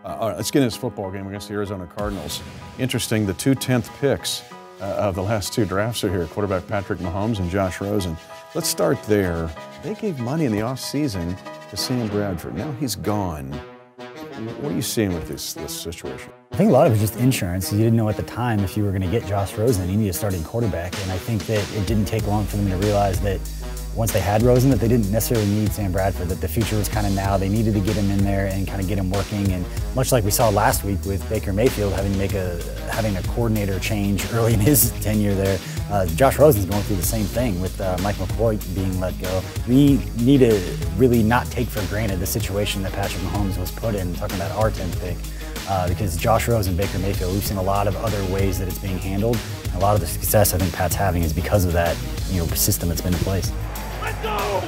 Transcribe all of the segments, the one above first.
All right, let's get into this football game against the Arizona Cardinals. Interesting, the 2 10th picks of the last 2 drafts are here. Quarterback Patrick Mahomes and Josh Rosen. Let's start there. They gave money in the offseason to Sam Bradford. Now he's gone. What are you seeing with this situation? I think a lot of it was just insurance. You didn't know at the time if you were going to get Josh Rosen. You needed a starting quarterback, and I think that it didn't take long for them to realize that once they had Rosen, that they didn't necessarily need Sam Bradford, that the future was kind of now. They needed to get him in there and kind of get him working. And much like we saw last week with Baker Mayfield having a coordinator change early in his tenure there, Josh Rosen's going through the same thing with Mike McCoy being let go. We need to really not take for granted the situation that Patrick Mahomes was put in, talking about our 10th pick. Because Josh Rosen, Baker Mayfield, we've seen a lot of other ways that it's being handled. And a lot of the success I think Pat's having is because of that, system that's been in place. Let's go!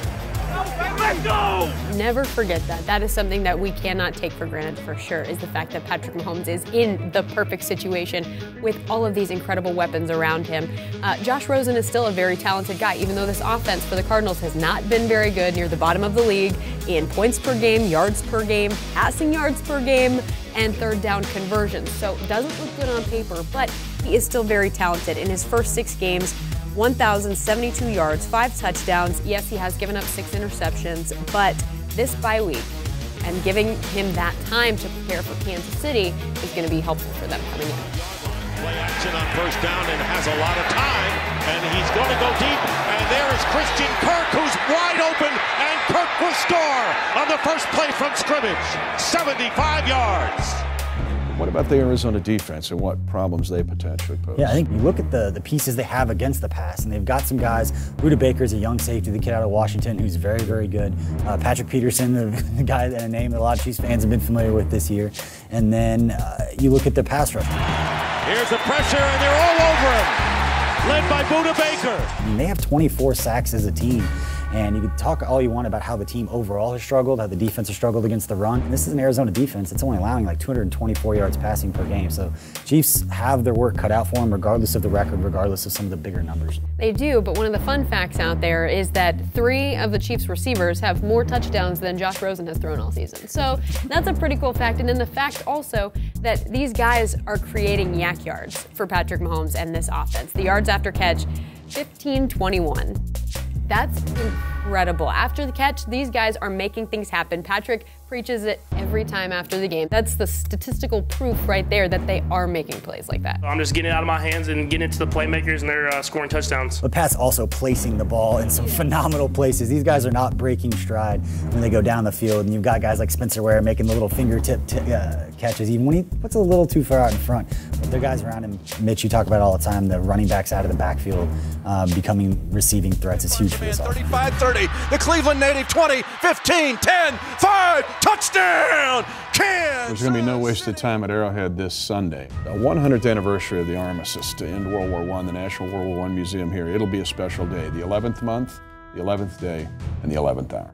Let's go! Never forget that. That is something that we cannot take for granted for sure, is the fact that Patrick Mahomes is in the perfect situation with all of these incredible weapons around him. Josh Rosen is still a very talented guy, even though this offense for the Cardinals has not been very good, near the bottom of the league in points per game, yards per game, passing yards per game, and third down conversions. So it doesn't look good on paper, but he is still very talented. In his first 6 games, 1,072 yards, 5 touchdowns. Yes, he has given up 6 interceptions, but this bye week and giving him that time to prepare for Kansas City is going to be helpful for them coming in. Play action on first down and has a lot of time, and he's going to go deep, and there is Christian Kirk, who's wide open, and Kirk will score on the first play from scrimmage, 75 yards. What about the Arizona defense and what problems they potentially pose? Yeah, I think you look at the pieces they have against the pass, and they've got some guys. Buda Baker's a young safety, the kid out of Washington, who's very, very good. Patrick Peterson, the guy and a name that a lot of Chiefs fans have been familiar with this year. And then you look at the pass rush. Here's the pressure, and they're all over him, led by Buda Baker. I mean, they have 24 sacks as a team. And you can talk all you want about how the team overall has struggled, how the defense has struggled against the run. And this is an Arizona defense that's only allowing like 224 yards passing per game. So Chiefs have their work cut out for them, regardless of the record, regardless of some of the bigger numbers. They do, but one of the fun facts out there is that 3 of the Chiefs receivers have more touchdowns than Josh Rosen has thrown all season. So that's a pretty cool fact. And then the fact also that these guys are creating yak yards for Patrick Mahomes and this offense. The yards after catch, 15-21. That's incredible. After the catch, these guys are making things happen. Patrick preaches it every time after the game. That's the statistical proof right there that they are making plays like that. I'm just getting it out of my hands and getting it to the playmakers, and they're scoring touchdowns. But Pat's also placing the ball in some phenomenal places. These guys are not breaking stride when they go down the field, and you've got guys like Spencer Ware making the little fingertip catches, even when he puts it a little too far out in front. But the guys around him, Mitch, you talk about it all the time, the running backs out of the backfield becoming receiving threats is huge for this offense. 35-30, the Cleveland native 20, 15, 10, 5, touchdown, Kansas! There's going to be no wasted time at Arrowhead this Sunday. The 100th anniversary of the armistice to end World War I, the National World War I Museum here. It'll be a special day, the 11th month, the 11th day, and the 11th hour.